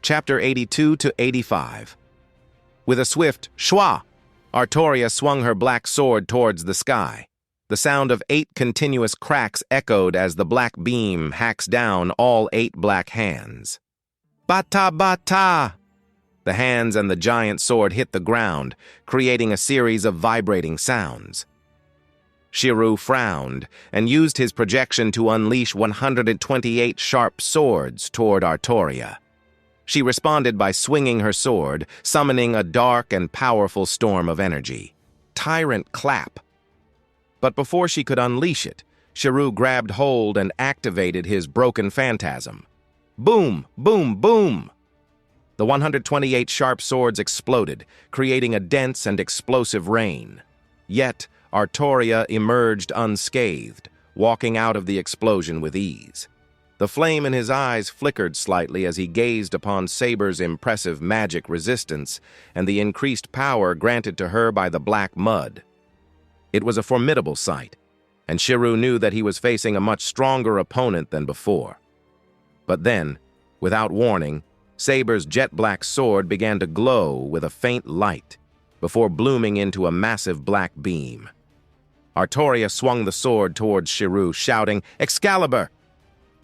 Chapter 82 to 85. With a swift shwa, Artoria swung her black sword towards the sky. The sound of 8 continuous cracks echoed as the black beam hacks down all 8 black hands. Bata bata! The hands and the giant sword hit the ground, creating a series of vibrating sounds. Shirou frowned and used his projection to unleash 128 sharp swords toward Artoria. She responded by swinging her sword, summoning a dark and powerful storm of energy. Tyrant clap! But before she could unleash it, Shirou grabbed hold and activated his broken phantasm. Boom! Boom! Boom! The 128 sharp swords exploded, creating a dense and explosive rain. Yet, Artoria emerged unscathed, walking out of the explosion with ease. The flame in his eyes flickered slightly as he gazed upon Saber's impressive magic resistance and the increased power granted to her by the black mud. It was a formidable sight, and Shirou knew that he was facing a much stronger opponent than before. But then, without warning, Saber's jet-black sword began to glow with a faint light before blooming into a massive black beam. Artoria swung the sword towards Shirou, shouting, "Excalibur!"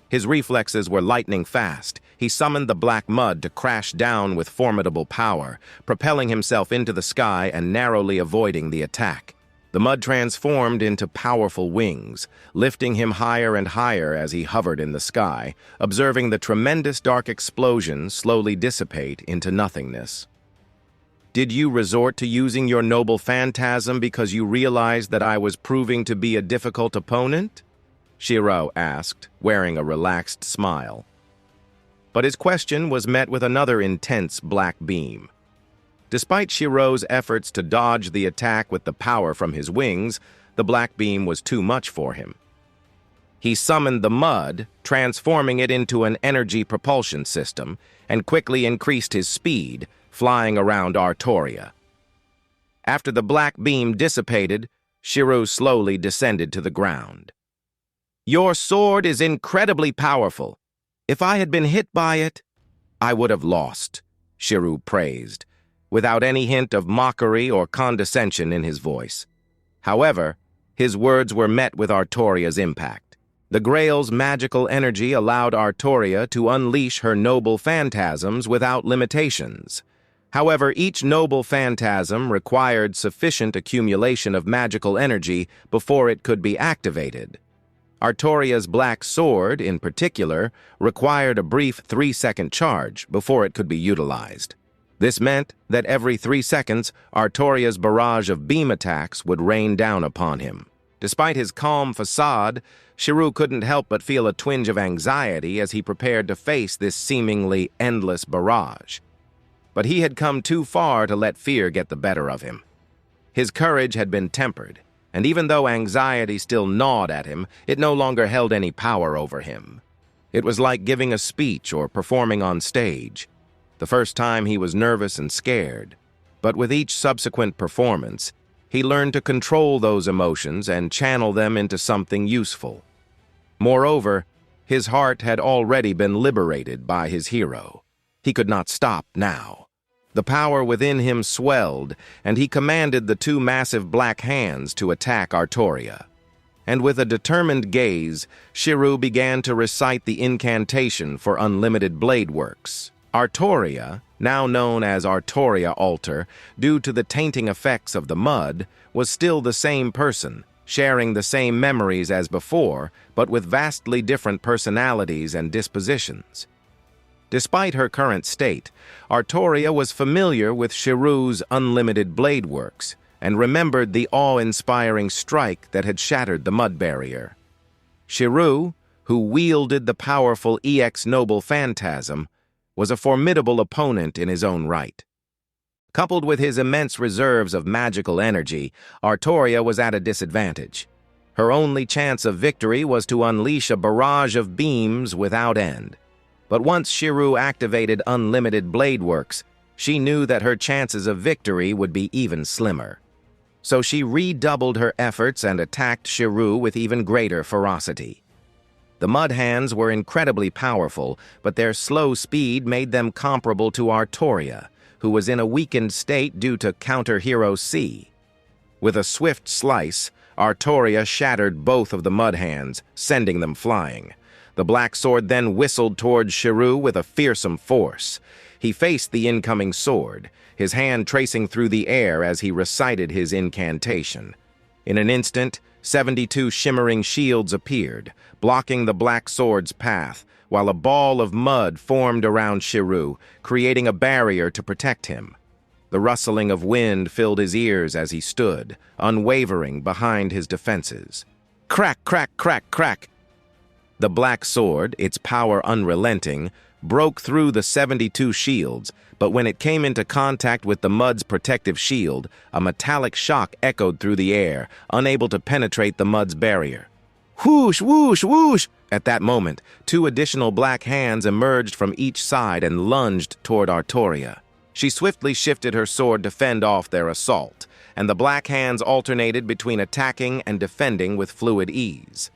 His reflexes were lightning fast. He summoned the black mud to crash down with formidable power, propelling himself into the sky and narrowly avoiding the attack. The mud transformed into powerful wings, lifting him higher and higher as he hovered in the sky, observing the tremendous dark explosion slowly dissipate into nothingness. "Did you resort to using your noble phantasm because you realized that I was proving to be a difficult opponent?" Shirou asked, wearing a relaxed smile. But his question was met with another intense black beam. Despite Shirou's efforts to dodge the attack with the power from his wings, the black beam was too much for him. He summoned the mud, transforming it into an energy propulsion system, and quickly increased his speed, flying around Artoria. After the black beam dissipated, Shirou slowly descended to the ground. "Your sword is incredibly powerful. If I had been hit by it, I would have lost," Shirou praised, without any hint of mockery or condescension in his voice. However, his words were met with Artoria's impact. The Grail's magical energy allowed Artoria to unleash her noble phantasms without limitations. However, each noble phantasm required sufficient accumulation of magical energy before it could be activated. Artoria's black sword, in particular, required a brief 3-second charge before it could be utilized. This meant that every 3 seconds, Artoria's barrage of beam attacks would rain down upon him. Despite his calm facade, Shirou couldn't help but feel a twinge of anxiety as he prepared to face this seemingly endless barrage. But he had come too far to let fear get the better of him. His courage had been tempered, and even though anxiety still gnawed at him, it no longer held any power over him. It was like giving a speech or performing on stage. The first time he was nervous and scared, but with each subsequent performance, he learned to control those emotions and channel them into something useful. Moreover, his heart had already been liberated by his hero. He could not stop now. The power within him swelled, and he commanded the 2 massive black hands to attack Artoria. And with a determined gaze, Shirou began to recite the incantation for unlimited blade works. Artoria, now known as Artoria Alter, due to the tainting effects of the mud, was still the same person, sharing the same memories as before, but with vastly different personalities and dispositions. Despite her current state, Artoria was familiar with Shirou's unlimited blade works and remembered the awe-inspiring strike that had shattered the mud barrier. Shirou, who wielded the powerful EX Noble Phantasm, was a formidable opponent in his own right. Coupled with his immense reserves of magical energy, Artoria was at a disadvantage. Her only chance of victory was to unleash a barrage of beams without end. But once Shirou activated unlimited blade works, she knew that her chances of victory would be even slimmer. So she redoubled her efforts and attacked Shirou with even greater ferocity. The mud hands were incredibly powerful, but their slow speed made them comparable to Artoria, who was in a weakened state due to counter-hero C. With a swift slice, Artoria shattered both of the mud hands, sending them flying. The black sword then whistled towards Shirou with a fearsome force. He faced the incoming sword, his hand tracing through the air as he recited his incantation. In an instant, 72 shimmering shields appeared, blocking the black sword's path, while a ball of mud formed around Shirou, creating a barrier to protect him. The rustling of wind filled his ears as he stood, unwavering behind his defenses. Crack, crack, crack, crack! The black sword, its power unrelenting, broke through the 72 shields, but when it came into contact with the mud's protective shield, a metallic shock echoed through the air, unable to penetrate the mud's barrier. Whoosh, whoosh, whoosh! At that moment, 2 additional black hands emerged from each side and lunged toward Artoria. She swiftly shifted her sword to fend off their assault, and the black hands alternated between attacking and defending with fluid ease.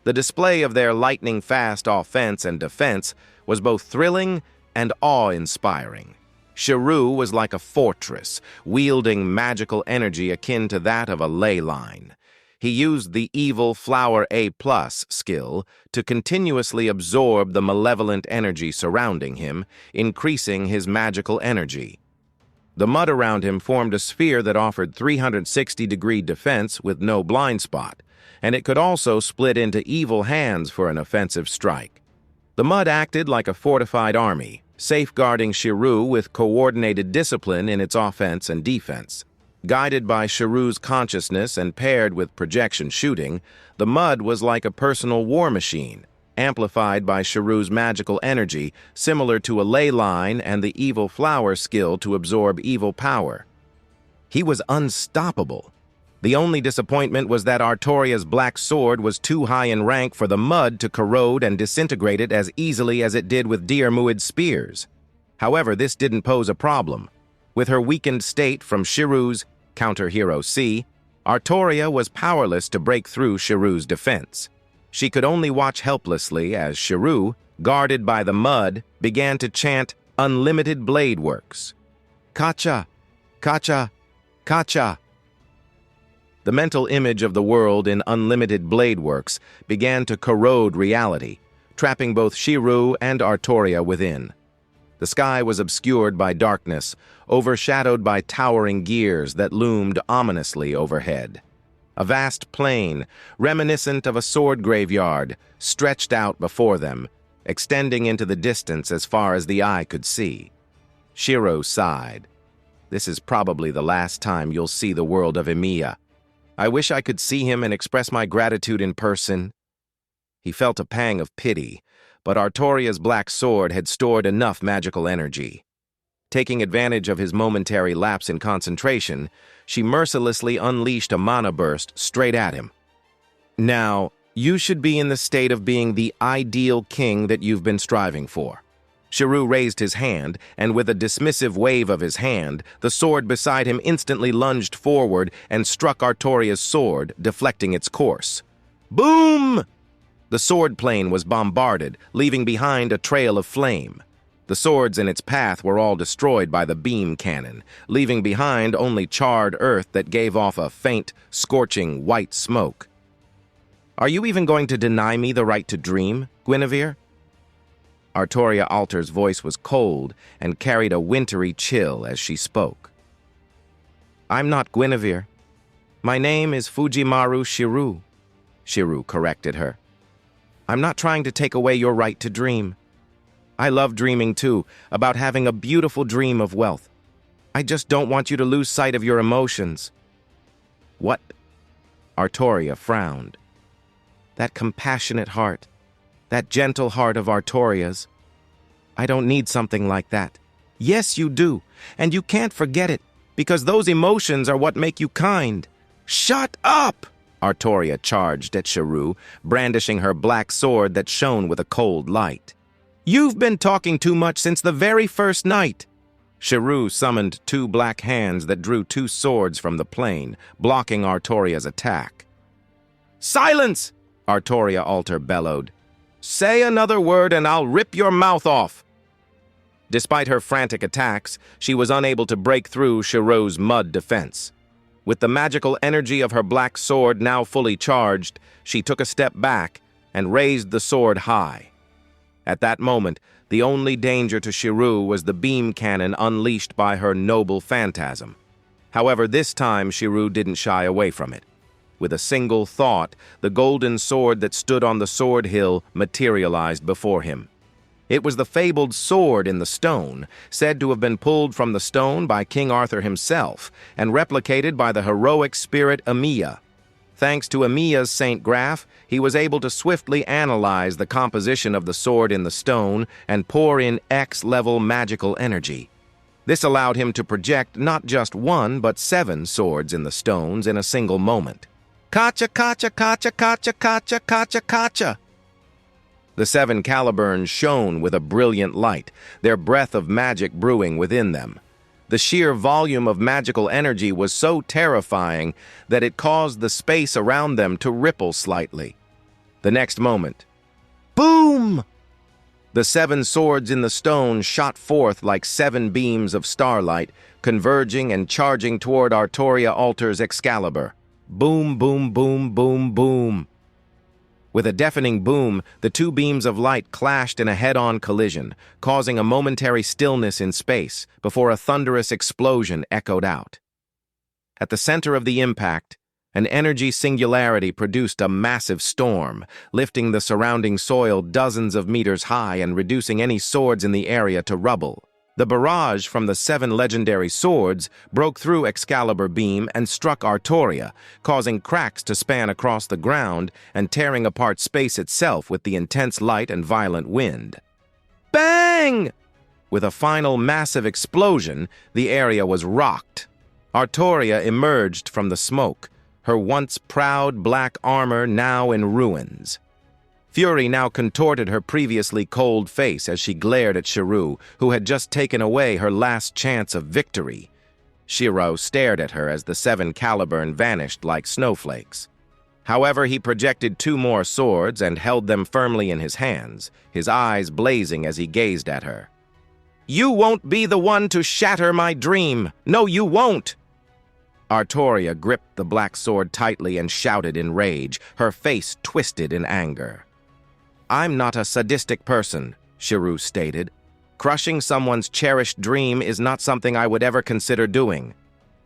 The display of their lightning-fast offense and defense was both thrilling and awe-inspiring. Shirou was like a fortress, wielding magical energy akin to that of a ley line. He used the evil Flower A+ skill to continuously absorb the malevolent energy surrounding him, increasing his magical energy. The mud around him formed a sphere that offered 360-degree defense with no blind spot, and it could also split into evil hands for an offensive strike. The mud acted like a fortified army, safeguarding Shirou with coordinated discipline in its offense and defense. Guided by Shirou's consciousness and paired with projection shooting, the mud was like a personal war machine, amplified by Shirou's magical energy, similar to a ley line and the evil flower skill to absorb evil power. He was unstoppable. The only disappointment was that Artoria's black sword was too high in rank for the mud to corrode and disintegrate it as easily as it did with Diarmuid's spears. However, this didn't pose a problem. With her weakened state from Shirou's counter-hero C, Artoria was powerless to break through Shirou's defense. She could only watch helplessly as Shirou, guarded by the mud, began to chant unlimited blade works. Kacha! Kacha! Kacha! The mental image of the world in unlimited blade works began to corrode reality, trapping both Shirou and Artoria within. The sky was obscured by darkness, overshadowed by towering gears that loomed ominously overhead. A vast plain, reminiscent of a sword graveyard, stretched out before them, extending into the distance as far as the eye could see. Shirou sighed. This is probably the last time you'll see the world of Emiya. I wish I could see him and express my gratitude in person. He felt a pang of pity, but Artoria's black sword had stored enough magical energy. Taking advantage of his momentary lapse in concentration, she mercilessly unleashed a mana burst straight at him. Now, you should be in the state of being the ideal king that you've been striving for. Shirou raised his hand, and with a dismissive wave of his hand, the sword beside him instantly lunged forward and struck Artoria's sword, deflecting its course. Boom! The sword plane was bombarded, leaving behind a trail of flame. The swords in its path were all destroyed by the beam cannon, leaving behind only charred earth that gave off a faint, scorching white smoke. Are you even going to deny me the right to dream, Guinevere? Artoria Alter's voice was cold and carried a wintry chill as she spoke. I'm not Guinevere. My name is Fujimaru Shirou, Shirou corrected her. I'm not trying to take away your right to dream. I love dreaming too, about having a beautiful dream of wealth. I just don't want you to lose sight of your emotions. What? Artoria frowned. That compassionate heart, that gentle heart of Artoria's. I don't need something like that. Yes, you do, and you can't forget it, because those emotions are what make you kind. Shut up! Artoria charged at Shirou, brandishing her black sword that shone with a cold light. You've been talking too much since the very first night. Shirou summoned 2 black hands that drew 2 swords from the plain, blocking Artoria's attack. Silence! Artoria Alter bellowed. Say another word and I'll rip your mouth off. Despite her frantic attacks, she was unable to break through Shirou's mud defense. With the magical energy of her black sword now fully charged, she took a step back and raised the sword high. At that moment, the only danger to Shirou was the beam cannon unleashed by her noble phantasm. However, this time Shirou didn't shy away from it. With a single thought, the golden sword that stood on the sword hill materialized before him. It was the fabled sword in the stone, said to have been pulled from the stone by King Arthur himself and replicated by the heroic spirit Emiya. Thanks to Emiya's Saint Graph, he was able to swiftly analyze the composition of the sword in the stone and pour in X-level magical energy. This allowed him to project not just one, but 7 swords in the stones in a single moment. Kacha, kacha, kacha, kacha, kacha, kacha, kacha. The 7 caliburns shone with a brilliant light, their breath of magic brewing within them. The sheer volume of magical energy was so terrifying that it caused the space around them to ripple slightly. The next moment, boom! The 7 swords in the stone shot forth like 7 beams of starlight, converging and charging toward Artoria Alter's Excalibur. Boom, boom, boom, boom, boom. With a deafening boom, the 2 beams of light clashed in a head-on collision, causing a momentary stillness in space before a thunderous explosion echoed out. At the center of the impact, an energy singularity produced a massive storm, lifting the surrounding soil dozens of meters high and reducing any swords in the area to rubble. The barrage from the 7 legendary swords broke through Excalibur beam and struck Artoria, causing cracks to span across the ground and tearing apart space itself with the intense light and violent wind. Bang! With a final massive explosion, the area was rocked. Artoria emerged from the smoke, her once proud black armor now in ruins. Fury now contorted her previously cold face as she glared at Shirou, who had just taken away her last chance of victory. Shirou stared at her as the 7 caliburn vanished like snowflakes. However, he projected 2 more swords and held them firmly in his hands, his eyes blazing as he gazed at her. "You won't be the one to shatter my dream! No, you won't!" Artoria gripped the black sword tightly and shouted in rage, her face twisted in anger. "I'm not a sadistic person," Shirou stated. "Crushing someone's cherished dream is not something I would ever consider doing.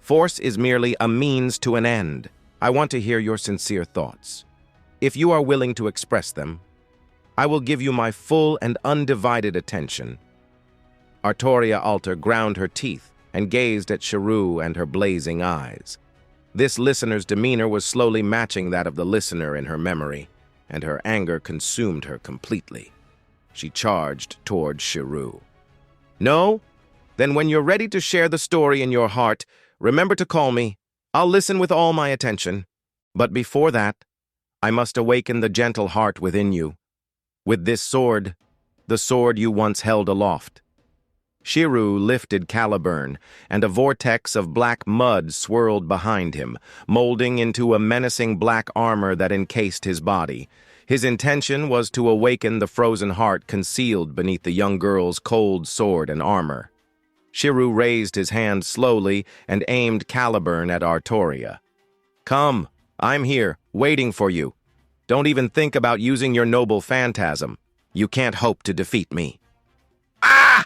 Force is merely a means to an end. I want to hear your sincere thoughts. If you are willing to express them, I will give you my full and undivided attention." Artoria Alter ground her teeth and gazed at Shirou and her blazing eyes. This listener's demeanor was slowly matching that of the listener in her memory, and her anger consumed her completely. She charged toward Shirou. "No? Then when you're ready to share the story in your heart, remember to call me. I'll listen with all my attention. But before that, I must awaken the gentle heart within you. With this sword, the sword you once held aloft." Shirou lifted Caliburn, and a vortex of black mud swirled behind him, molding into a menacing black armor that encased his body. His intention was to awaken the frozen heart concealed beneath the young girl's cold sword and armor. Shirou raised his hand slowly and aimed Caliburn at Artoria. "Come, I'm here, waiting for you. Don't even think about using your noble phantasm. You can't hope to defeat me." "Ah!"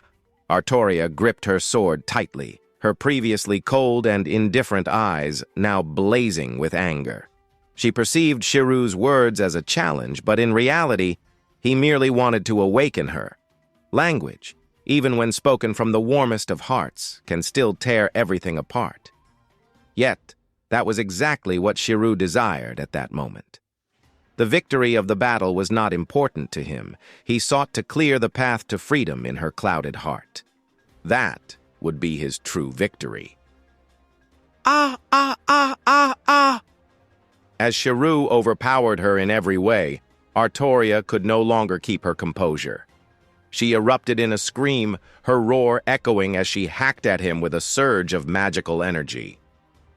Artoria gripped her sword tightly, her previously cold and indifferent eyes now blazing with anger. She perceived Shirou's words as a challenge, but in reality, he merely wanted to awaken her. Language, even when spoken from the warmest of hearts, can still tear everything apart. Yet, that was exactly what Shirou desired at that moment. The victory of the battle was not important to him. He sought to clear the path to freedom in her clouded heart. That would be his true victory. "Ah, ah, ah, ah, ah!" As Shirou overpowered her in every way, Artoria could no longer keep her composure. She erupted in a scream, her roar echoing as she hacked at him with a surge of magical energy.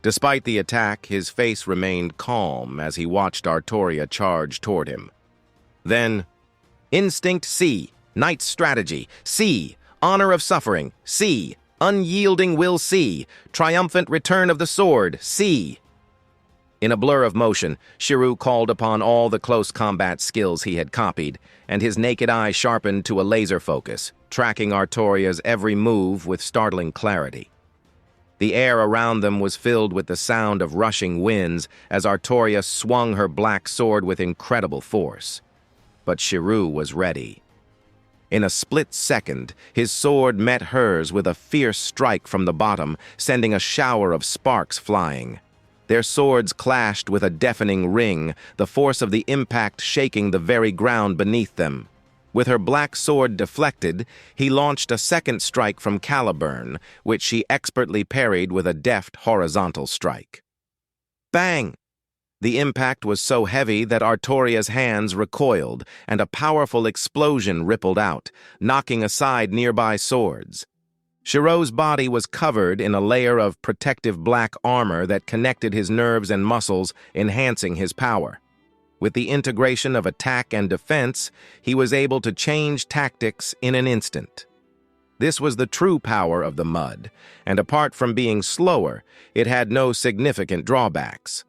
Despite the attack, his face remained calm as he watched Artoria charge toward him. Then, Instinct C. Knight's strategy C. Honor of suffering C. Unyielding will C. Triumphant return of the sword C. In a blur of motion, Shirou called upon all the close combat skills he had copied, and his naked eye sharpened to a laser focus, tracking Artoria's every move with startling clarity. The air around them was filled with the sound of rushing winds as Artoria swung her black sword with incredible force. But Shirou was ready. In a split second, his sword met hers with a fierce strike from the bottom, sending a shower of sparks flying. Their swords clashed with a deafening ring, the force of the impact shaking the very ground beneath them. With her black sword deflected, he launched a second strike from Caliburn, which she expertly parried with a deft horizontal strike. Bang! The impact was so heavy that Artoria's hands recoiled, and a powerful explosion rippled out, knocking aside nearby swords. Shirou's body was covered in a layer of protective black armor that connected his nerves and muscles, enhancing his power. With the integration of attack and defense, he was able to change tactics in an instant. This was the true power of the mud, and apart from being slower, it had no significant drawbacks.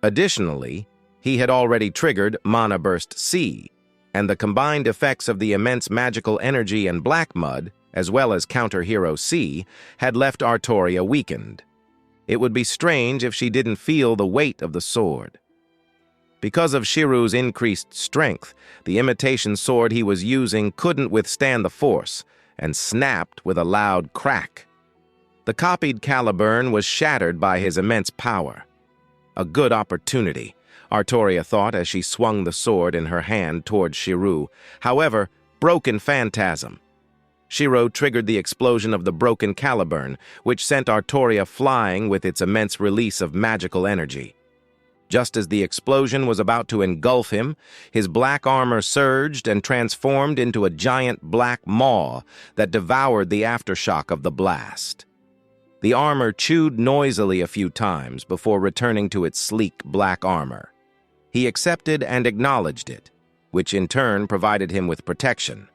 Additionally, he had already triggered Mana Burst C, and the combined effects of the immense magical energy and black mud, as well as Counter Hero C, had left Artoria weakened. It would be strange if she didn't feel the weight of the sword. Because of Shirou's increased strength, the imitation sword he was using couldn't withstand the force, and snapped with a loud crack. The copied Caliburn was shattered by his immense power. A good opportunity, Artoria thought as she swung the sword in her hand toward Shirou. However, broken phantasm. Shirou triggered the explosion of the broken Caliburn, which sent Artoria flying with its immense release of magical energy. Just as the explosion was about to engulf him, his black armor surged and transformed into a giant black maw that devoured the aftershock of the blast. The armor chewed noisily a few times before returning to its sleek black armor. He accepted and acknowledged it, which in turn provided him with protection.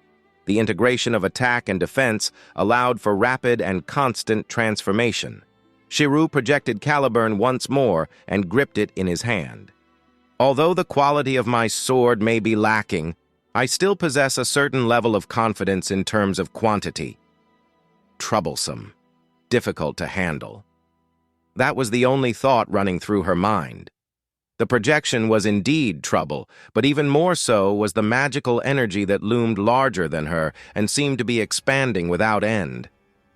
The integration of attack and defense allowed for rapid and constant transformation. Shirou projected Caliburn once more and gripped it in his hand. Although the quality of my sword may be lacking, I still possess a certain level of confidence in terms of quantity. Troublesome. Difficult to handle. That was the only thought running through her mind. The projection was indeed trouble, but even more so was the magical energy that loomed larger than her and seemed to be expanding without end.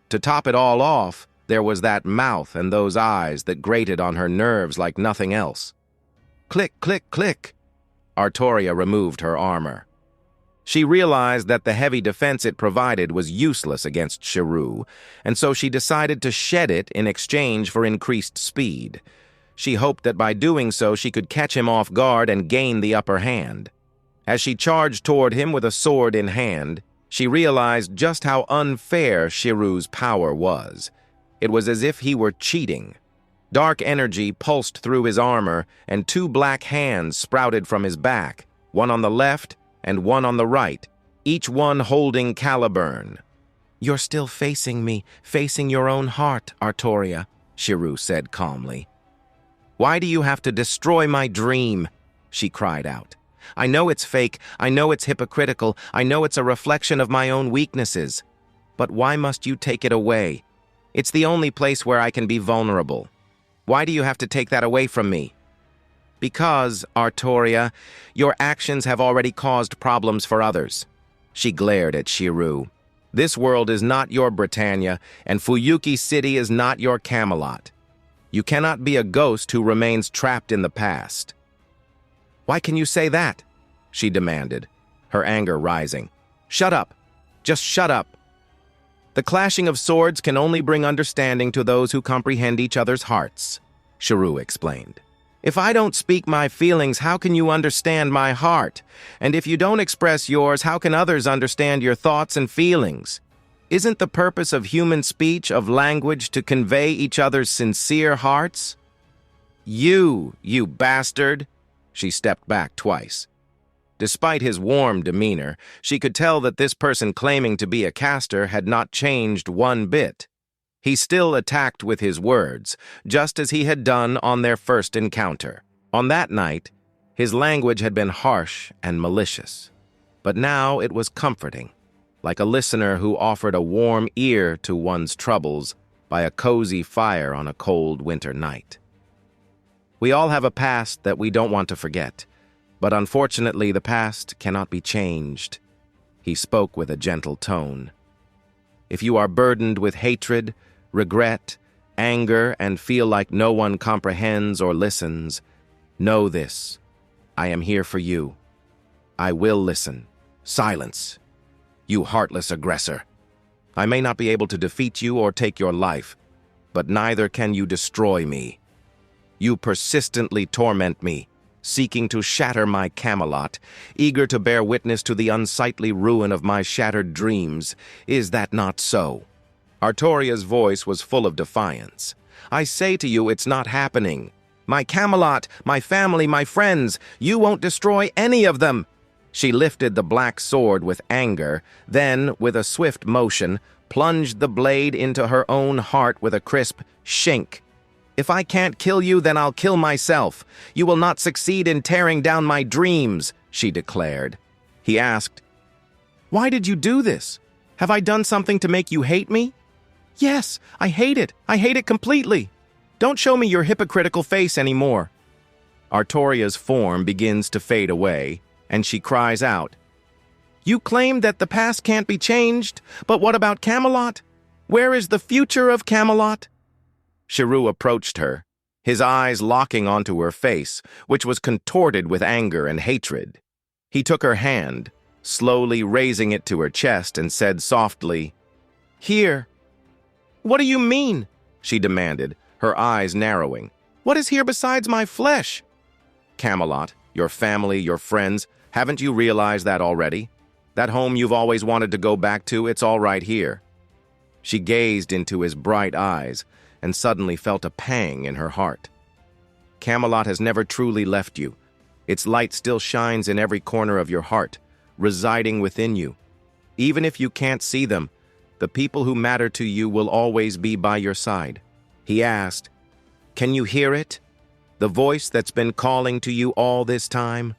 To top it all off, there was that mouth and those eyes that grated on her nerves like nothing else. Click, click, click. Artoria removed her armor. She realized that the heavy defense it provided was useless against Shirou, and so she decided to shed it in exchange for increased speed. She hoped that by doing so she could catch him off guard and gain the upper hand. As she charged toward him with a sword in hand, she realized just how unfair Shirou's power was. It was as if he were cheating. Dark energy pulsed through his armor, and two black hands sprouted from his back, one on the left and one on the right, each one holding Caliburn. "You're still facing me, facing your own heart, Artoria," Shirou said calmly. "Why do you have to destroy my dream?" she cried out. "I know it's fake, I know it's hypocritical, I know it's a reflection of my own weaknesses. But why must you take it away? It's the only place where I can be vulnerable. Why do you have to take that away from me?" "Because, Artoria, your actions have already caused problems for others." She glared at Shirou. "This world is not your Britannia, and Fuyuki City is not your Camelot. You cannot be a ghost who remains trapped in the past." "Why can you say that?" she demanded, her anger rising. "Shut up. Just shut up. The clashing of swords can only bring understanding to those who comprehend each other's hearts," Shirou explained. "If I don't speak my feelings, how can you understand my heart? And if you don't express yours, how can others understand your thoughts and feelings? Isn't the purpose of human speech, of language, to convey each other's sincere hearts?" You bastard!" She stepped back twice. Despite his warm demeanor, she could tell that this person claiming to be a caster had not changed one bit. He still attacked with his words, just as he had done on their first encounter. On that night, his language had been harsh and malicious, but now it was comforting, like a listener who offered a warm ear to one's troubles by a cozy fire on a cold winter night. We all have a past that we don't want to forget, but unfortunately the past cannot be changed. He spoke with a gentle tone. If you are burdened with hatred, regret, anger, and feel like no one comprehends or listens, know this. I am here for you. I will listen. Silence, you heartless aggressor. I may not be able to defeat you or take your life, but neither can you destroy me. You persistently torment me, seeking to shatter my Camelot, eager to bear witness to the unsightly ruin of my shattered dreams. Is that not so? Artoria's voice was full of defiance. I say to you, it's not happening. My Camelot, my family, my friends, you won't destroy any of them. She lifted the black sword with anger, then, with a swift motion, plunged the blade into her own heart with a crisp shink. If I can't kill you, then I'll kill myself. You will not succeed in tearing down my dreams, she declared. He asked, Why did you do this? Have I done something to make you hate me? Yes, I hate it. I hate it completely. Don't show me your hypocritical face anymore. Artoria's form begins to fade away, and she cries out, You claim that the past can't be changed, but what about Camelot? Where is the future of Camelot? Shirou approached her, his eyes locking onto her face, which was contorted with anger and hatred. He took her hand, slowly raising it to her chest, and said softly, Here. What do you mean? She demanded, her eyes narrowing. What is here besides my flesh? Camelot, your family, your friends, haven't you realized that already? That home you've always wanted to go back to, it's all right here. She gazed into his bright eyes and suddenly felt a pang in her heart. Camelot has never truly left you. Its light still shines in every corner of your heart, residing within you. Even if you can't see them, the people who matter to you will always be by your side. He asked, Can you hear it? The voice that's been calling to you all this time?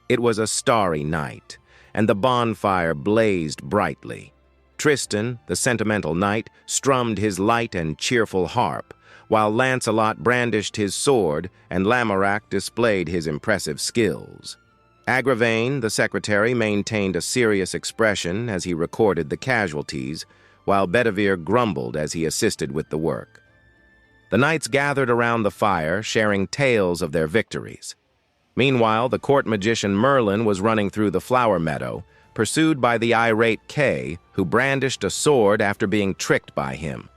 It was a starry night, and the bonfire blazed brightly. Tristan, the sentimental knight, strummed his light and cheerful harp, while Lancelot brandished his sword and Lamorak displayed his impressive skills. Agravain, the secretary, maintained a serious expression as he recorded the casualties, while Bedivere grumbled as he assisted with the work. The knights gathered around the fire, sharing tales of their victories. Meanwhile, the court magician Merlin was running through the flower meadow, pursued by the irate Kay, who brandished a sword after being tricked by him.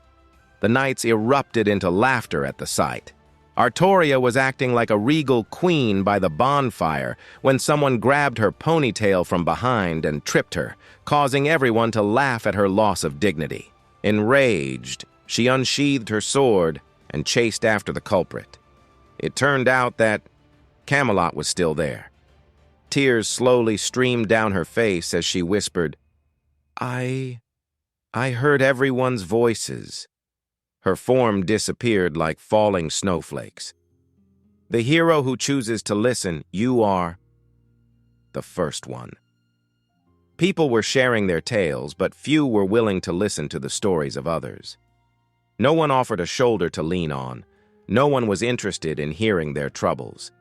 The knights erupted into laughter at the sight. Artoria was acting like a regal queen by the bonfire when someone grabbed her ponytail from behind and tripped her, causing everyone to laugh at her loss of dignity. Enraged, she unsheathed her sword and chased after the culprit. It turned out that Camelot was still there. Tears slowly streamed down her face as she whispered, I heard everyone's voices. Her form disappeared like falling snowflakes. The hero who chooses to listen, you are the first one. People were sharing their tales, but few were willing to listen to the stories of others. No one offered a shoulder to lean on. No one was interested in hearing their troubles.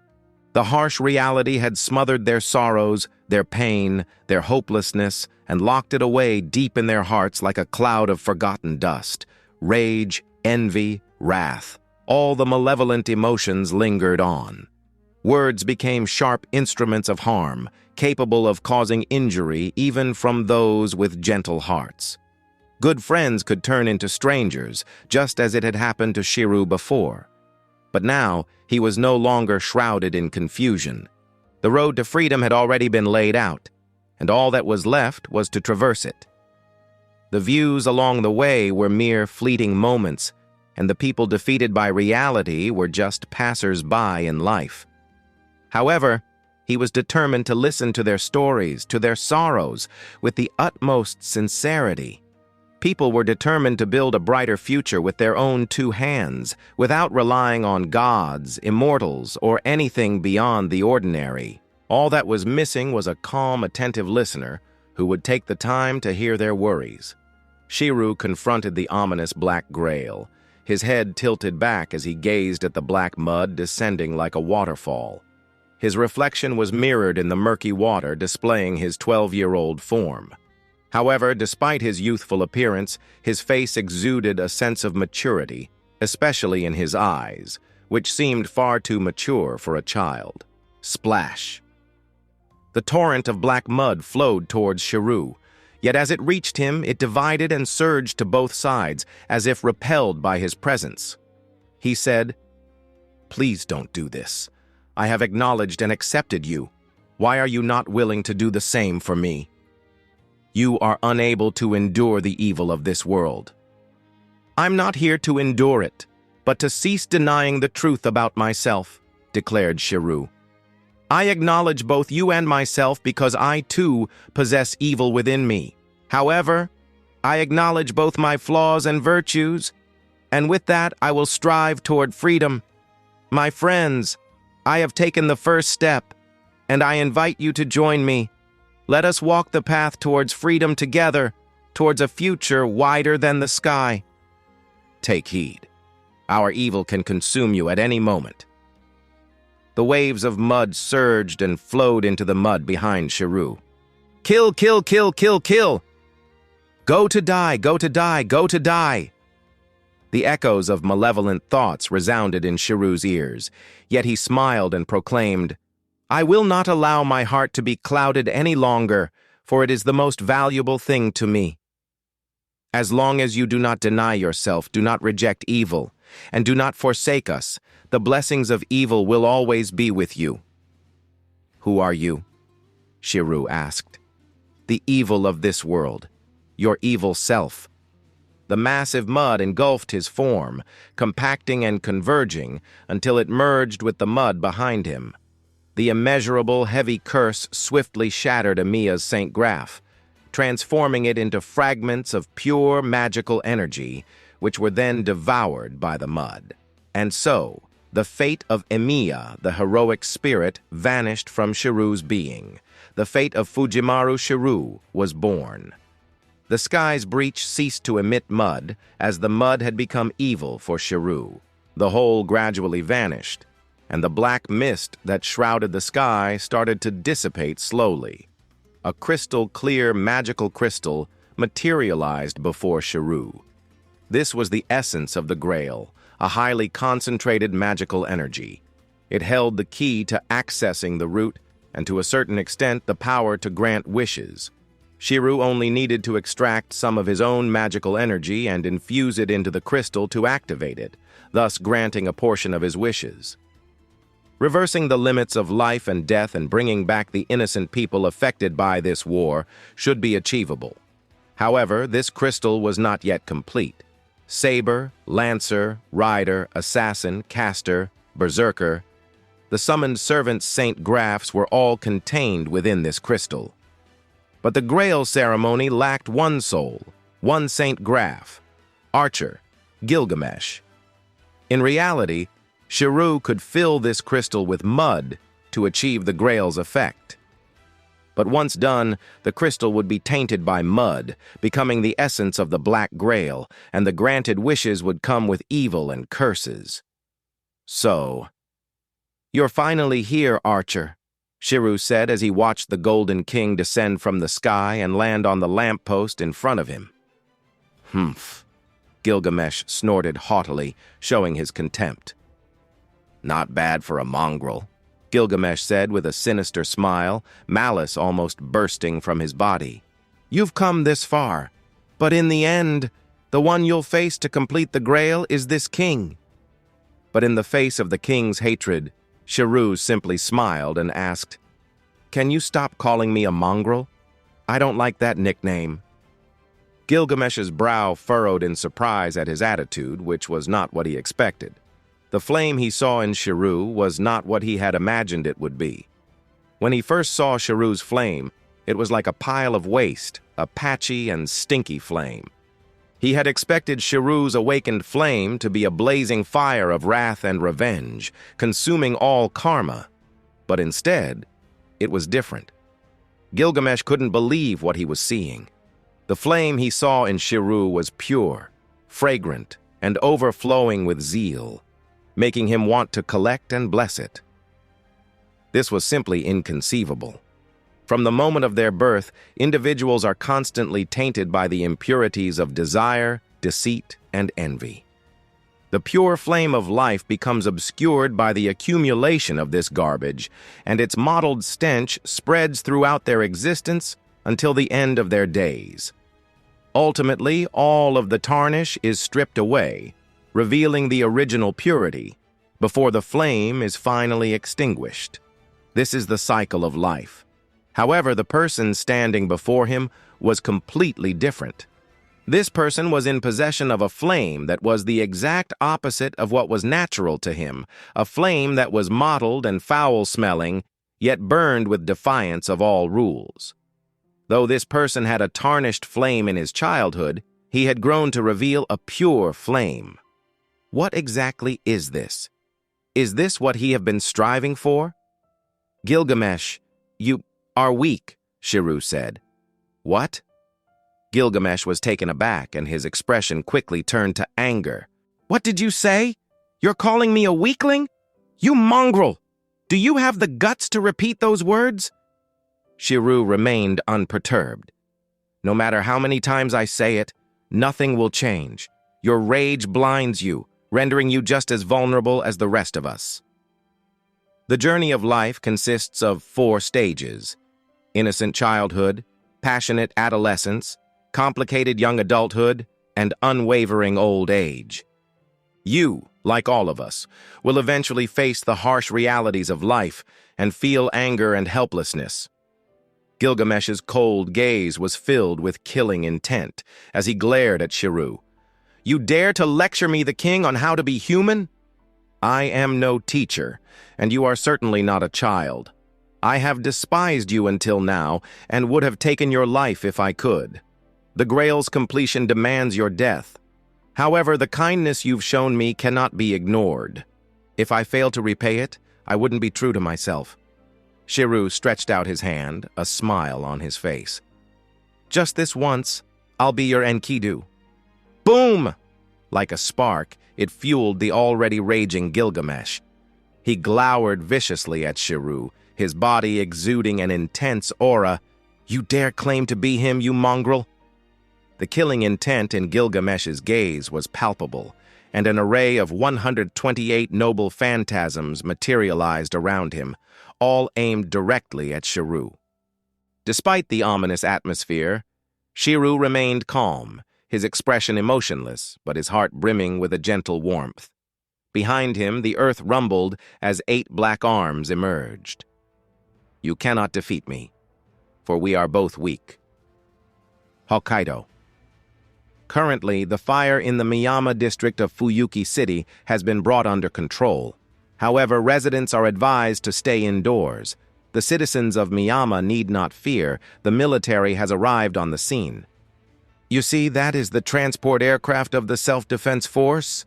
The harsh reality had smothered their sorrows, their pain, their hopelessness, and locked it away deep in their hearts like a cloud of forgotten dust. Rage, envy, wrath, all the malevolent emotions lingered on. Words became sharp instruments of harm, capable of causing injury even from those with gentle hearts. Good friends could turn into strangers, just as it had happened to Shirou before. But now, he was no longer shrouded in confusion. The road to freedom had already been laid out, and all that was left was to traverse it. The views along the way were mere fleeting moments, and the people defeated by reality were just passers-by in life. However, He was determined to listen to their stories, to their sorrows, with the utmost sincerity. People were determined to build a brighter future with their own two hands, without relying on gods, immortals, or anything beyond the ordinary. All that was missing was a calm, attentive listener who would take the time to hear their worries. Shirou confronted the ominous black grail, his head tilted back as he gazed at the black mud descending like a waterfall. His reflection was mirrored in the murky water, displaying his 12-year-old form. However, despite his youthful appearance, his face exuded a sense of maturity, especially in his eyes, which seemed far too mature for a child. Splash! The torrent of black mud flowed towards Shirou, yet as it reached him, it divided and surged to both sides, as if repelled by his presence. He said, "Please don't do this. I have acknowledged and accepted you. Why are you not willing to do the same for me? You are unable to endure the evil of this world." "I'm not here to endure it, but to cease denying the truth about myself," declared Shirou. "I acknowledge both you and myself because I, too, possess evil within me. However, I acknowledge both my flaws and virtues, and with that I will strive toward freedom. My friends, I have taken the first step, and I invite you to join me. Let us walk the path towards freedom together, towards a future wider than the sky." "Take heed. Our evil can consume you at any moment." The waves of mud surged and flowed into the mud behind Shirou. "Kill, kill, kill, kill, kill! Go to die, go to die, go to die!" The echoes of malevolent thoughts resounded in Shirou's ears, yet he smiled and proclaimed, "I will not allow my heart to be clouded any longer, for it is the most valuable thing to me. As long as you do not deny yourself, do not reject evil, and do not forsake us, the blessings of evil will always be with you." "Who are you?" Shirou asked. "The evil of this world, your evil self." The massive mud engulfed his form, compacting and converging until it merged with the mud behind him. The immeasurable, heavy curse swiftly shattered Emiya's St. Graph, transforming it into fragments of pure magical energy, which were then devoured by the mud. And so, the fate of Emiya, the heroic spirit, vanished from Shirou's being. The fate of Fujimaru Shirou was born. The sky's breach ceased to emit mud, as the mud had become evil for Shirou. The hole gradually vanished, and the black mist that shrouded the sky started to dissipate slowly. A crystal-clear magical crystal materialized before Shirou. This was the essence of the Grail, a highly concentrated magical energy. It held the key to accessing the root, and to a certain extent the power to grant wishes. Shirou only needed to extract some of his own magical energy and infuse it into the crystal to activate it, thus granting a portion of his wishes. Reversing the limits of life and death and bringing back the innocent people affected by this war should be achievable. However, this crystal was not yet complete. Saber, Lancer, Rider, Assassin, Caster, Berserker, the summoned servants' Saint Graphs were all contained within this crystal. But the Grail ceremony lacked one soul, one Saint Graph, Archer, Gilgamesh. In reality, Shirou could fill this crystal with mud to achieve the Grail's effect. But once done, the crystal would be tainted by mud, becoming the essence of the Black Grail, and the granted wishes would come with evil and curses. So, "You're finally here, Archer," Shirou said as he watched the Golden King descend from the sky and land on the lamppost in front of him. "Humph," Gilgamesh snorted haughtily, showing his contempt. "Not bad for a mongrel," Gilgamesh said with a sinister smile, malice almost bursting from his body. "You've come this far, but in the end, the one you'll face to complete the Grail is this king." But in the face of the king's hatred, Shirou simply smiled and asked, "Can you stop calling me a mongrel? I don't like that nickname." Gilgamesh's brow furrowed in surprise at his attitude, which was not what he expected. The flame he saw in Shirou was not what he had imagined it would be. When he first saw Shirou's flame, it was like a pile of waste, a patchy and stinky flame. He had expected Shirou's awakened flame to be a blazing fire of wrath and revenge, consuming all karma. But instead, it was different. Gilgamesh couldn't believe what he was seeing. The flame he saw in Shirou was pure, fragrant, and overflowing with zeal, making him want to collect and bless it. This was simply inconceivable. From the moment of their birth, individuals are constantly tainted by the impurities of desire, deceit, and envy. The pure flame of life becomes obscured by the accumulation of this garbage, and its mottled stench spreads throughout their existence until the end of their days. Ultimately, all of the tarnish is stripped away, revealing the original purity, before the flame is finally extinguished. This is the cycle of life. However, the person standing before him was completely different. This person was in possession of a flame that was the exact opposite of what was natural to him, a flame that was mottled and foul-smelling, yet burned with defiance of all rules. Though this person had a tarnished flame in his childhood, he had grown to reveal a pure flame. What exactly is this? Is this what he had been striving for? Gilgamesh, you are weak, Shirou said. What? Gilgamesh was taken aback, and his expression quickly turned to anger. What did you say? You're calling me a weakling? You mongrel! Do you have the guts to repeat those words? Shirou remained unperturbed. No matter how many times I say it, nothing will change. Your rage blinds you, rendering you just as vulnerable as the rest of us. The journey of life consists of 4 stages: innocent childhood, passionate adolescence, complicated young adulthood, and unwavering old age. You, like all of us, will eventually face the harsh realities of life and feel anger and helplessness. Gilgamesh's cold gaze was filled with killing intent as he glared at Shirou. You dare to lecture me, the king, on how to be human? I am no teacher, and you are certainly not a child. I have despised you until now, and would have taken your life if I could. The Grail's completion demands your death. However, the kindness you've shown me cannot be ignored. If I fail to repay it, I wouldn't be true to myself. Shirou stretched out his hand, a smile on his face. Just this once, I'll be your Enkidu. Boom! Like a spark, it fueled the already raging Gilgamesh. He glowered viciously at Shirou, his body exuding an intense aura. You dare claim to be him, you mongrel? The killing intent in Gilgamesh's gaze was palpable, and an array of 128 noble phantasms materialized around him, all aimed directly at Shirou. Despite the ominous atmosphere, Shirou remained calm, his expression emotionless, but his heart brimming with a gentle warmth. Behind him, the earth rumbled as 8 black arms emerged. You cannot defeat me, for we are both weak. Hokkaido. Currently, the fire in the Miyama district of Fuyuki City has been brought under control. However, residents are advised to stay indoors. The citizens of Miyama need not fear. The military has arrived on the scene. You see, that is the transport aircraft of the Self-Defense Force?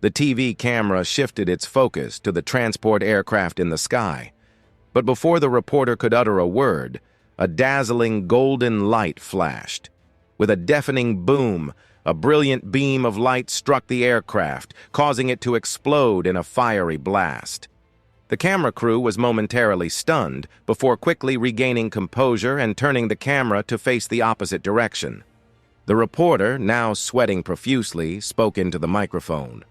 The TV camera shifted its focus to the transport aircraft in the sky. But before the reporter could utter a word, a dazzling golden light flashed. With a deafening boom, a brilliant beam of light struck the aircraft, causing it to explode in a fiery blast. The camera crew was momentarily stunned before quickly regaining composure and turning the camera to face the opposite direction. The reporter, now sweating profusely, spoke into the microphone.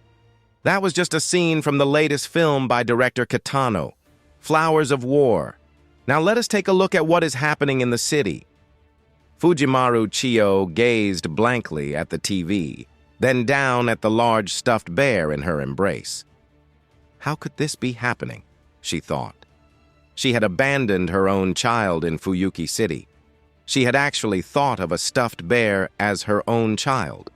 That was just a scene from the latest film by director Kitano, Flowers of War. Now let us take a look at what is happening in the city. Fujimaru Chiyo gazed blankly at the TV, then down at the large stuffed bear in her embrace. How could this be happening? She thought. She had abandoned her own child in Fuyuki City. She had actually thought of a stuffed bear as her own child.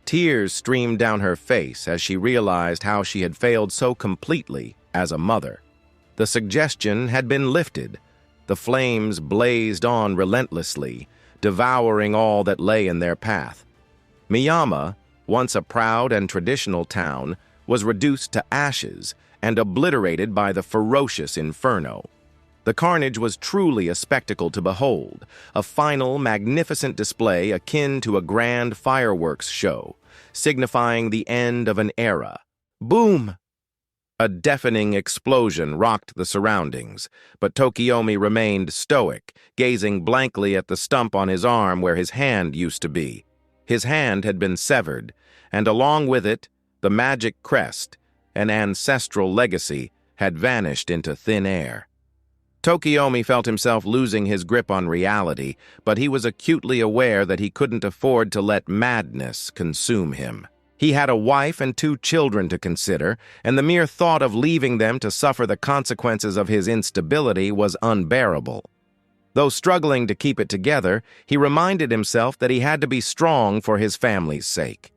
Tears streamed down her face as she realized how she had failed so completely as a mother. The suggestion had been lifted. The flames blazed on relentlessly, devouring all that lay in their path. Miyama, once a proud and traditional town, was reduced to ashes and obliterated by the ferocious inferno. The carnage was truly a spectacle to behold, a final, magnificent display akin to a grand fireworks show, signifying the end of an era. Boom! A deafening explosion rocked the surroundings, but Tokiomi remained stoic, gazing blankly at the stump on his arm where his hand used to be. His hand had been severed, and along with it, the Magic Crest, an ancestral legacy, had vanished into thin air. Tokiomi felt himself losing his grip on reality, but he was acutely aware that he couldn't afford to let madness consume him. He had a wife and 2 children to consider, and the mere thought of leaving them to suffer the consequences of his instability was unbearable. Though struggling to keep it together, he reminded himself that he had to be strong for his family's sake.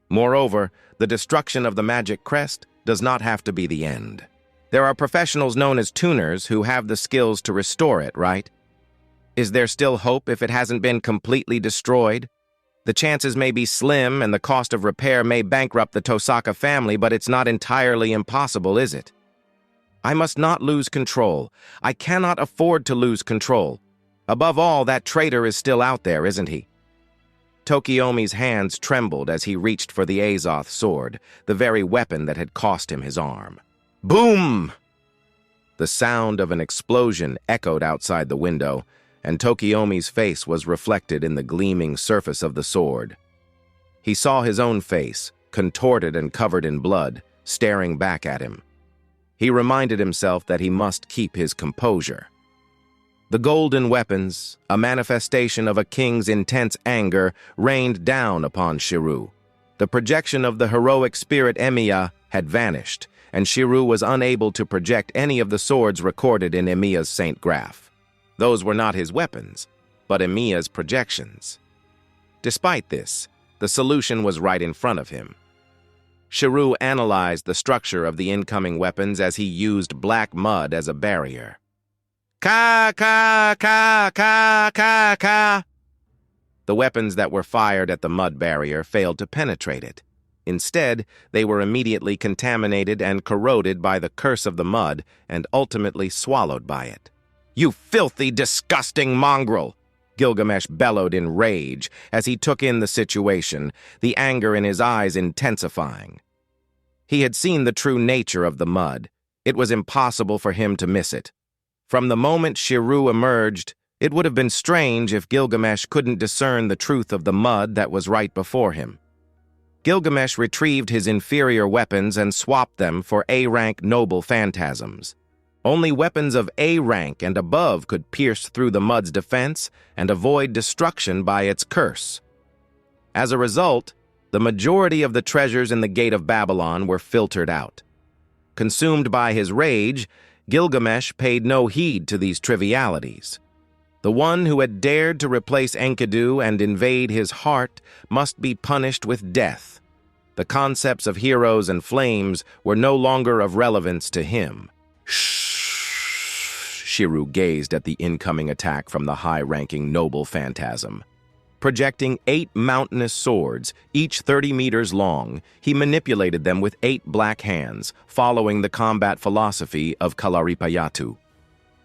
Moreover, the destruction of the Magic Crest does not have to be the end. There are professionals known as tuners who have the skills to restore it, right? Is there still hope if it hasn't been completely destroyed? The chances may be slim and the cost of repair may bankrupt the Tosaka family, but it's not entirely impossible, is it? I must not lose control. I cannot afford to lose control. Above all, that traitor is still out there, isn't he? Tokiomi's hands trembled as he reached for the Azoth sword, the very weapon that had cost him his arm. Boom! The sound of an explosion echoed outside the window, and Tokiomi's face was reflected in the gleaming surface of the sword. He saw his own face, contorted and covered in blood, staring back at him. He reminded himself that he must keep his composure. The golden weapons, a manifestation of a king's intense anger, rained down upon Shirou. The projection of the heroic spirit Emiya had vanished, and Shirou was unable to project any of the swords recorded in Emiya's Saint Graph. Those were not his weapons, but Emiya's projections. Despite this, the solution was right in front of him. Shirou analyzed the structure of the incoming weapons as he used black mud as a barrier. Ka, ka, ka, ka, ka, ka. The weapons that were fired at the mud barrier failed to penetrate it. Instead, they were immediately contaminated and corroded by the curse of the mud and ultimately swallowed by it. "You filthy, disgusting mongrel!" Gilgamesh bellowed in rage as he took in the situation, the anger in his eyes intensifying. He had seen the true nature of the mud. It was impossible for him to miss it. From the moment Shirou emerged, it would have been strange if Gilgamesh couldn't discern the truth of the mud that was right before him. Gilgamesh retrieved his inferior weapons and swapped them for A-rank noble phantasms. Only weapons of A rank and above could pierce through the mud's defense and avoid destruction by its curse. As a result, the majority of the treasures in the Gate of Babylon were filtered out. Consumed by his rage, Gilgamesh paid no heed to these trivialities. The one who had dared to replace Enkidu and invade his heart must be punished with death. The concepts of heroes and flames were no longer of relevance to him. Shirou gazed at the incoming attack from the high-ranking noble phantasm. Projecting 8 mountainous swords, each 30 meters long, he manipulated them with 8 black hands, following the combat philosophy of Kalaripayattu.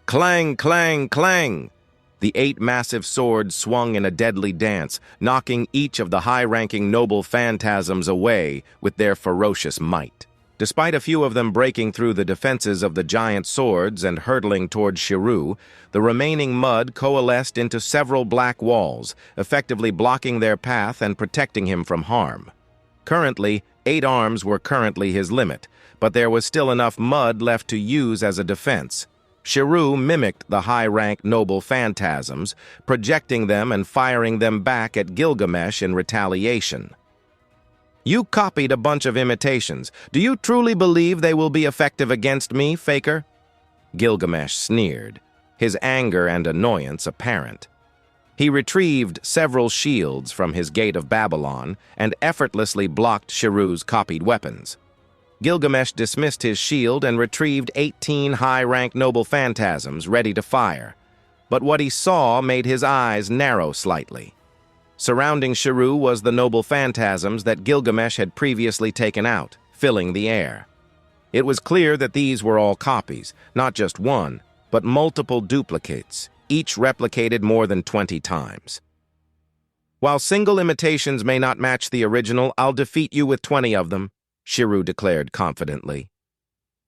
Clang, clang, clang! The 8 massive swords swung in a deadly dance, knocking each of the high-ranking noble phantasms away with their ferocious might. Despite a few of them breaking through the defenses of the giant swords and hurtling toward Shirou, the remaining mud coalesced into several black walls, effectively blocking their path and protecting him from harm. Currently, 8 arms were currently his limit, but there was still enough mud left to use as a defense. Shirou mimicked the high-rank noble phantasms, projecting them and firing them back at Gilgamesh in retaliation. "You copied a bunch of imitations. Do you truly believe they will be effective against me, faker?" Gilgamesh sneered, his anger and annoyance apparent. He retrieved several shields from his Gate of Babylon and effortlessly blocked Shirou's copied weapons. Gilgamesh dismissed his shield and retrieved 18 high-rank noble phantasms ready to fire. but what he saw made his eyes narrow slightly. Surrounding Shirou was the noble phantasms that Gilgamesh had previously taken out, filling the air. It was clear that these were all copies, not just one, but multiple duplicates, each replicated more than 20 times. "While single imitations may not match the original, I'll defeat you with 20 of them," Shirou declared confidently.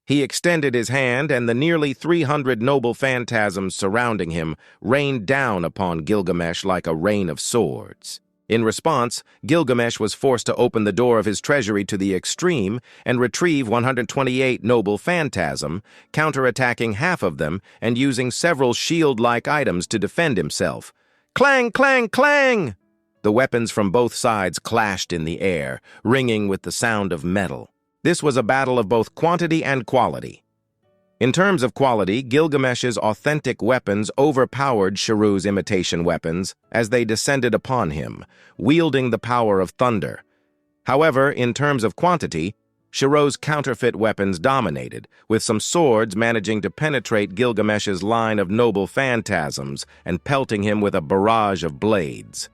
He extended his hand, and the nearly 300 noble phantasms surrounding him rained down upon Gilgamesh like a rain of swords. In response, Gilgamesh was forced to open the door of his treasury to the extreme and retrieve 128 noble phantasm, counterattacking half of them and using several shield-like items to defend himself. Clang, clang, clang! The weapons from both sides clashed in the air, ringing with the sound of metal. This was a battle of both quantity and quality. In terms of quality, Gilgamesh's authentic weapons overpowered Shirou's imitation weapons as they descended upon him, wielding the power of thunder. However, in terms of quantity, Shirou's counterfeit weapons dominated, with some swords managing to penetrate Gilgamesh's line of noble phantasms and pelting him with a barrage of blades.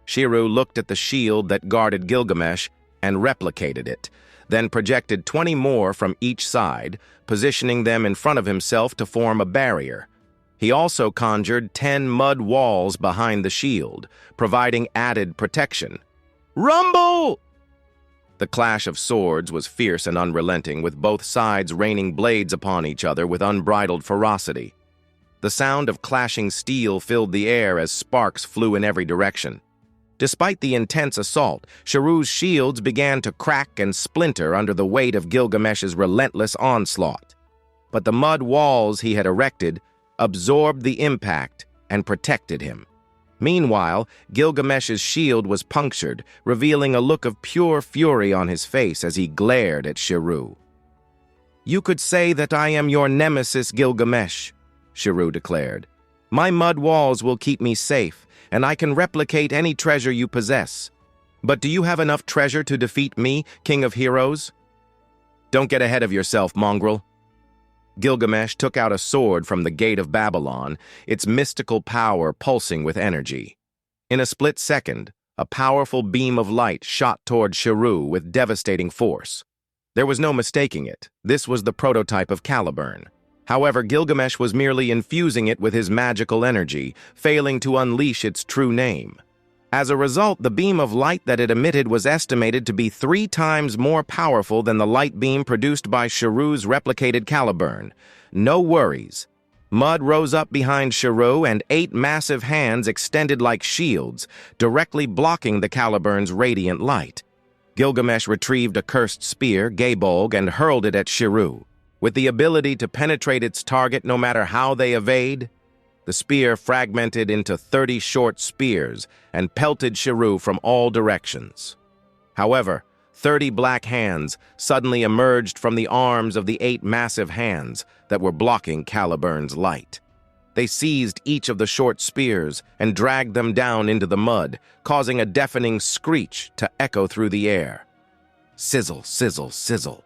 Shirou looked at the shield that guarded Gilgamesh and replicated it, then projected 20 more from each side, positioning them in front of himself to form a barrier. He also conjured 10 mud walls behind the shield, providing added protection. Rumble! The clash of swords was fierce and unrelenting, with both sides raining blades upon each other with unbridled ferocity. The sound of clashing steel filled the air as sparks flew in every direction. Despite the intense assault, Shirou's shields began to crack and splinter under the weight of Gilgamesh's relentless onslaught. But the mud walls he had erected absorbed the impact and protected him. Meanwhile, Gilgamesh's shield was punctured, revealing a look of pure fury on his face as he glared at Shirou. "You could say that I am your nemesis, Gilgamesh," Shirou declared. "My mud walls will keep me safe, and I can replicate any treasure you possess. But do you have enough treasure to defeat me, King of Heroes?" "Don't get ahead of yourself, mongrel." Gilgamesh took out a sword from the Gate of Babylon, its mystical power pulsing with energy. In a split second, a powerful beam of light shot toward Shirou with devastating force. There was no mistaking it. This was the prototype of Caliburn. However, Gilgamesh was merely infusing it with his magical energy, failing to unleash its true name. As a result, the beam of light that it emitted was estimated to be 3 times more powerful than the light beam produced by Shirou's replicated Caliburn. No worries. Mud rose up behind Shirou, and 8 massive hands extended like shields, directly blocking the Caliburn's radiant light. Gilgamesh retrieved a cursed spear, Gabolg, and hurled it at Shirou. With the ability to penetrate its target no matter how they evade, the spear fragmented into 30 short spears and pelted Shirou from all directions. However, 30 black hands suddenly emerged from the arms of the 8 massive hands that were blocking Caliburn's light. They seized each of the short spears and dragged them down into the mud, causing a deafening screech to echo through the air. Sizzle, sizzle, sizzle.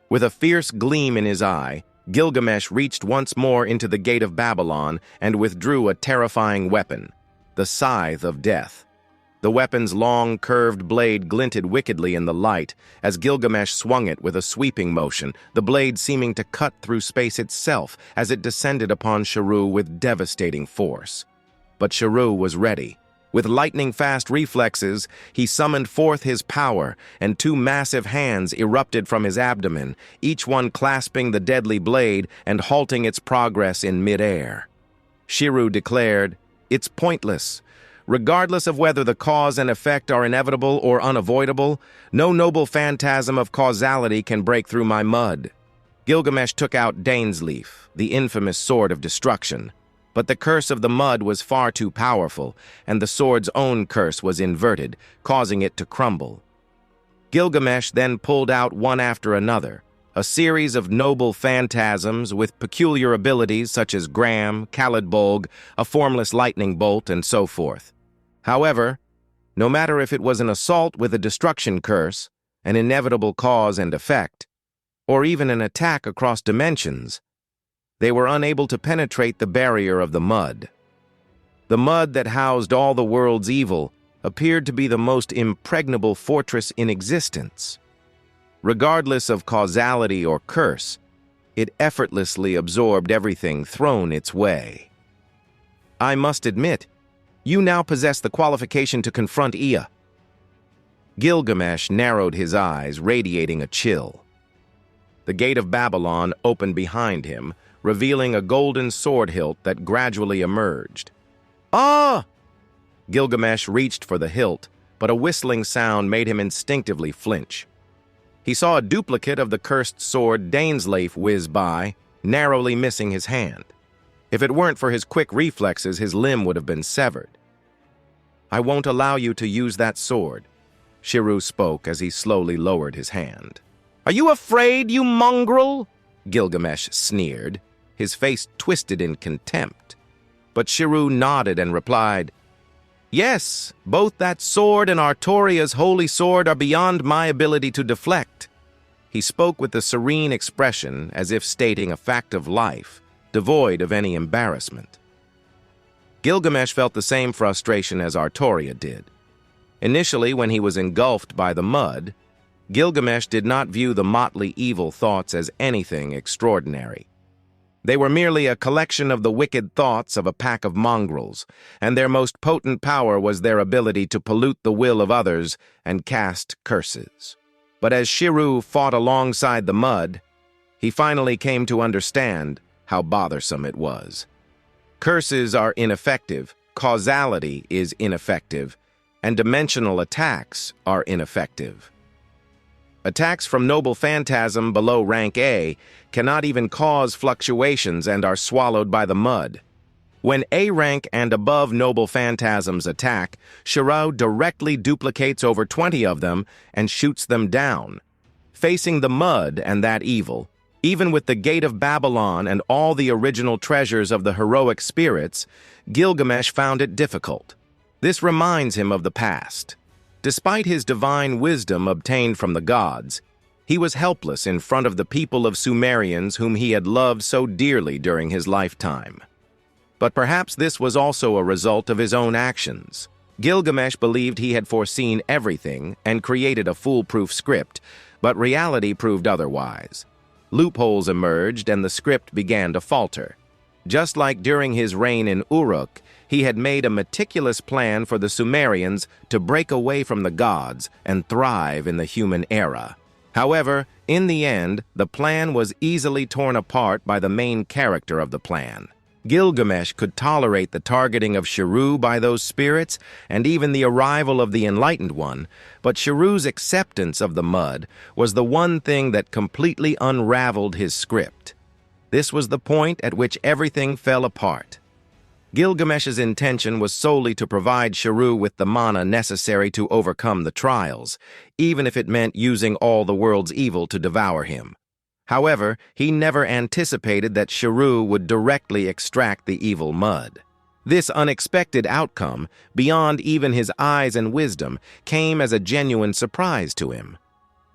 With a fierce gleam in his eye, Gilgamesh reached once more into the Gate of Babylon and withdrew a terrifying weapon, the Scythe of Death. The weapon's long, curved blade glinted wickedly in the light as Gilgamesh swung it with a sweeping motion, the blade seeming to cut through space itself as it descended upon Shirou with devastating force. But Shirou was ready. With lightning-fast reflexes, he summoned forth his power, and 2 massive hands erupted from his abdomen, each one clasping the deadly blade and halting its progress in midair. Shirou declared, "It's pointless. Regardless of whether the cause and effect are inevitable or unavoidable, no noble phantasm of causality can break through my mud." Gilgamesh took out Dainsleif, the infamous sword of destruction. But the curse of the mud was far too powerful, and the sword's own curse was inverted, causing it to crumble. Gilgamesh then pulled out one after another, a series of noble phantasms with peculiar abilities such as Gram, Kalidbolg, a formless lightning bolt, and so forth. However, no matter if it was an assault with a destruction curse, an inevitable cause and effect, or even an attack across dimensions, they were unable to penetrate the barrier of the mud. The mud that housed all the world's evil appeared to be the most impregnable fortress in existence. Regardless of causality or curse, it effortlessly absorbed everything thrown its way. I must admit, you now possess the qualification to confront Ea. Gilgamesh narrowed his eyes, radiating a chill. The gate of Babylon opened behind him, revealing a golden sword hilt that gradually emerged. Ah! Gilgamesh reached for the hilt, but a whistling sound made him instinctively flinch. He saw a duplicate of the cursed sword Dainsleif whiz by, narrowly missing his hand. If it weren't for his quick reflexes, his limb would have been severed. I won't allow you to use that sword, Shirou spoke as he slowly lowered his hand. Are you afraid, you mongrel? Gilgamesh sneered, his face twisted in contempt. But Shirou nodded and replied, Yes, both that sword and Artoria's holy sword are beyond my ability to deflect. He spoke with a serene expression, as if stating a fact of life, devoid of any embarrassment. Gilgamesh felt the same frustration as Artoria did. Initially, when he was engulfed by the mud, Gilgamesh did not view the motley evil thoughts as anything extraordinary. They were merely a collection of the wicked thoughts of a pack of mongrels, and their most potent power was their ability to pollute the will of others and cast curses. But as Shirou fought alongside the mud, he finally came to understand how bothersome it was. Curses are ineffective, causality is ineffective, and dimensional attacks are ineffective. Attacks from noble phantasm below rank A cannot even cause fluctuations and are swallowed by the mud. When A rank and above noble phantasms attack, Shirou directly duplicates over 20 of them and shoots them down. Facing the mud and that evil, even with the Gate of Babylon and all the original treasures of the heroic spirits, Gilgamesh found it difficult. This reminds him of the past. Despite his divine wisdom obtained from the gods, he was helpless in front of the people of Sumerians whom he had loved so dearly during his lifetime. But perhaps this was also a result of his own actions. Gilgamesh believed he had foreseen everything and created a foolproof script, but reality proved otherwise. Loopholes emerged and the script began to falter. Just like during his reign in Uruk, he had made a meticulous plan for the Sumerians to break away from the gods and thrive in the human era. However, in the end, the plan was easily torn apart by the main character of the plan. Gilgamesh could tolerate the targeting of Shirou by those spirits and even the arrival of the Enlightened One, but Shirou's acceptance of the mud was the one thing that completely unraveled his script. This was the point at which everything fell apart. Gilgamesh's intention was solely to provide Shirou with the mana necessary to overcome the trials, even if it meant using all the world's evil to devour him. However, he never anticipated that Shirou would directly extract the evil mud. This unexpected outcome, beyond even his eyes and wisdom, came as a genuine surprise to him.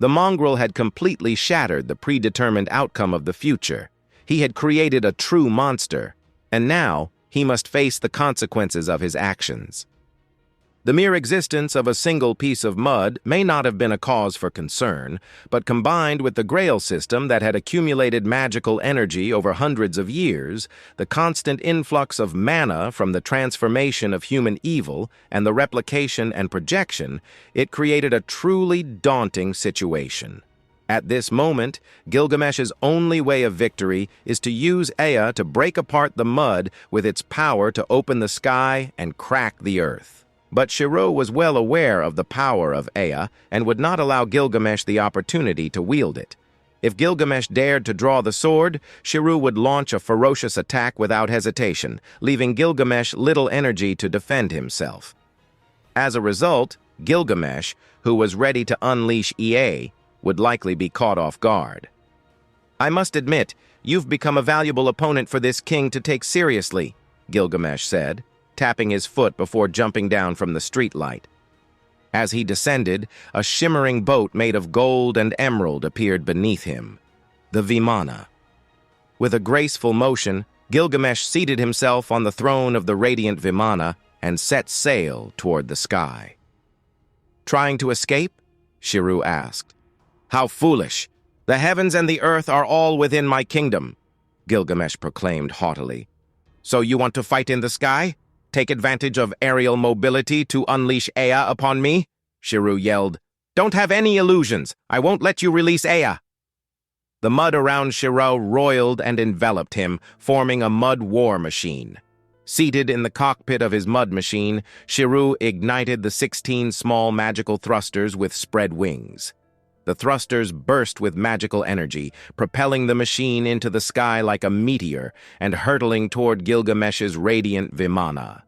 The mongrel had completely shattered the predetermined outcome of the future. He had created a true monster, and now he must face the consequences of his actions. The mere existence of a single piece of mud may not have been a cause for concern, but combined with the Grail system that had accumulated magical energy over hundreds of years, the constant influx of mana from the transformation of human evil, and the replication and projection, it created a truly daunting situation. At this moment, Gilgamesh's only way of victory is to use Ea to break apart the mud with its power to open the sky and crack the earth. But Shirou was well aware of the power of Ea and would not allow Gilgamesh the opportunity to wield it. If Gilgamesh dared to draw the sword, Shirou would launch a ferocious attack without hesitation, leaving Gilgamesh little energy to defend himself. As a result, Gilgamesh, who was ready to unleash Ea, would likely be caught off guard. I must admit, you've become a valuable opponent for this king to take seriously, Gilgamesh said, tapping his foot before jumping down from the streetlight. As he descended, a shimmering boat made of gold and emerald appeared beneath him, the Vimana. With a graceful motion, Gilgamesh seated himself on the throne of the radiant Vimana and set sail toward the sky. "Trying to escape?" Shirou asked. "How foolish! The heavens and the earth are all within my kingdom," Gilgamesh proclaimed haughtily. "So you want to fight in the sky? Take advantage of aerial mobility to unleash Ea upon me?" Shirou yelled. "Don't have any illusions. I won't let you release Ea." The mud around Shirou roiled and enveloped him, forming a mud war machine. Seated in the cockpit of his mud machine, Shirou ignited the 16 small magical thrusters with spread wings. The thrusters burst with magical energy, propelling the machine into the sky like a meteor and hurtling toward Gilgamesh's radiant Vimana.